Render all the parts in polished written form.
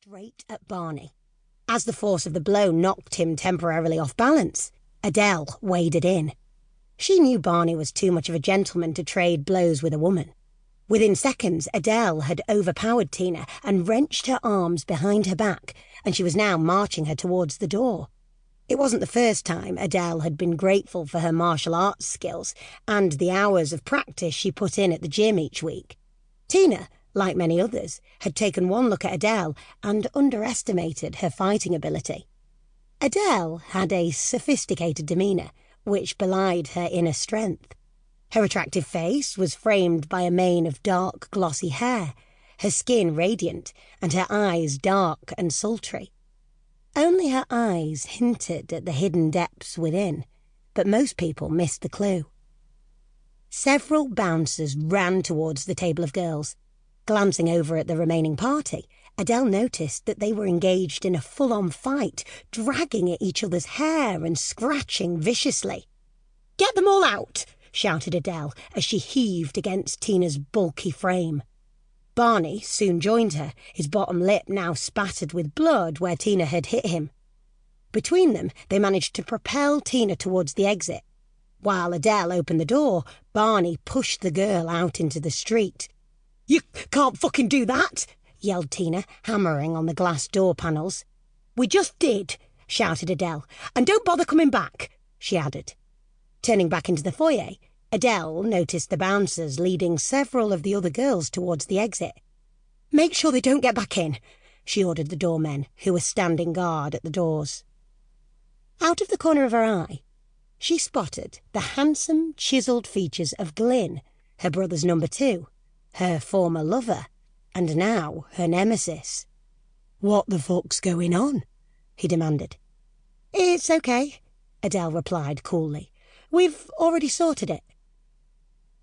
straight at Barney. As the force of the blow knocked him temporarily off balance, Adele waded in. She knew Barney was too much of a gentleman to trade blows with a woman. Within seconds, Adele had overpowered Tina and wrenched her arms behind her back, and she was now marching her towards the door. It wasn't the first time Adele had been grateful for her martial arts skills and the hours of practice she put in at the gym each week. Tina, like many others, had taken one look at Adele and underestimated her fighting ability. Adele had a sophisticated demeanour, which belied her inner strength. Her attractive face was framed by a mane of dark, glossy hair, her skin radiant, and her eyes dark and sultry. Only her eyes hinted at the hidden depths within, but most people missed the clue. Several bouncers ran towards the table of girls. Glancing over at the remaining party, Adele noticed that they were engaged in a full-on fight, dragging at each other's hair and scratching viciously. "Get them all out!" shouted Adele as she heaved against Tina's bulky frame. Barney soon joined her, his bottom lip now spattered with blood where Tina had hit him. Between them, they managed to propel Tina towards the exit. While Adele opened the door, Barney pushed the girl out into the street. "You can't fucking do that!" yelled Tina, hammering on the glass door panels. "We just did," shouted Adele. "And don't bother coming back," she added. Turning back into the foyer, Adele noticed the bouncers leading several of the other girls towards the exit. "Make sure they don't get back in," she ordered the doormen, who were standing guard at the doors. Out of the corner of her eye, she spotted the handsome, chiselled features of Glynn, her brother's number 2, her former lover, and now her nemesis. "What the fuck's going on?" he demanded. "It's okay," Adele replied coolly. "We've already sorted it."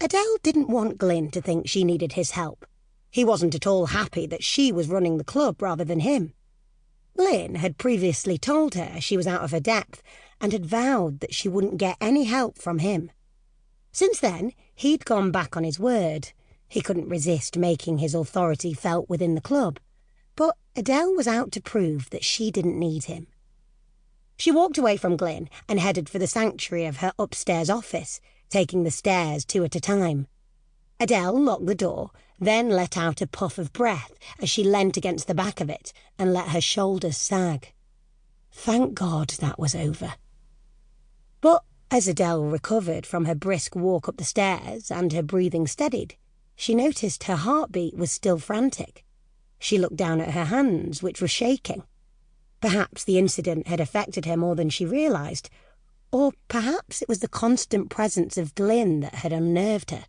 Adele didn't want Glynn to think she needed his help. He wasn't at all happy that she was running the club rather than him. Glynn had previously told her she was out of her depth and had vowed that she wouldn't get any help from him. Since then, he'd gone back on his word. He couldn't resist making his authority felt within the club, but Adele was out to prove that she didn't need him. She walked away from Glynn and headed for the sanctuary of her upstairs office, taking the stairs 2 at a time. Adele locked the door, then let out a puff of breath as she leant against the back of it and let her shoulders sag. Thank God that was over. But as Adele recovered from her brisk walk up the stairs and her breathing steadied, she noticed her heartbeat was still frantic. She looked down at her hands, which were shaking. Perhaps the incident had affected her more than she realised, or perhaps it was the constant presence of Glynn that had unnerved her.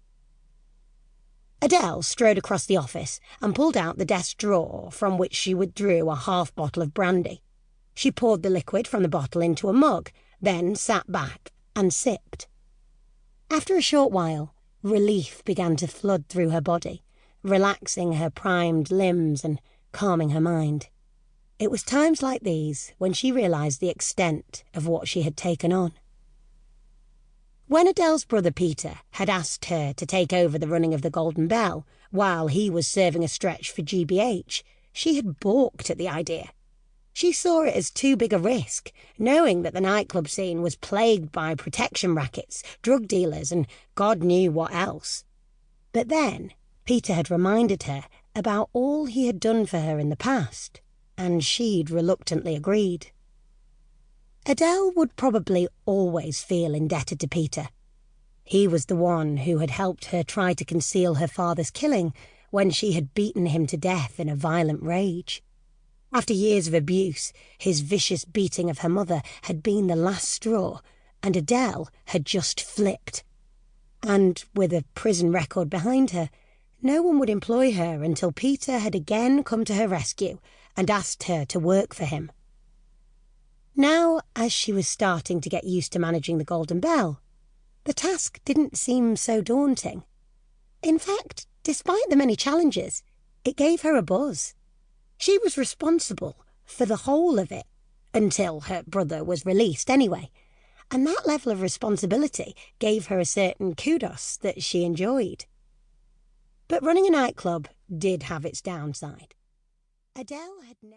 Adele strode across the office and pulled out the desk drawer from which she withdrew a half bottle of brandy. She poured the liquid from the bottle into a mug, then sat back and sipped. After a short while, relief began to flood through her body, relaxing her primed limbs and calming her mind. It was times like these when she realised the extent of what she had taken on. When Adele's brother Peter had asked her to take over the running of the Golden Bell while he was serving a stretch for GBH, she had balked at the idea. She saw it as too big a risk, knowing that the nightclub scene was plagued by protection rackets, drug dealers, and God knew what else. But then Peter had reminded her about all he had done for her in the past, and she'd reluctantly agreed. Adele would probably always feel indebted to Peter. He was the one who had helped her try to conceal her father's killing when she had beaten him to death in a violent rage. After years of abuse, his vicious beating of her mother had been the last straw, and Adele had just flipped. And with a prison record behind her, no one would employ her until Peter had again come to her rescue and asked her to work for him. Now, as she was starting to get used to managing the Golden Bell, the task didn't seem so daunting. In fact, despite the many challenges, it gave her a buzz. She was responsible for the whole of it, until her brother was released anyway, and that level of responsibility gave her a certain kudos that she enjoyed. But running a nightclub did have its downside. Adele had never...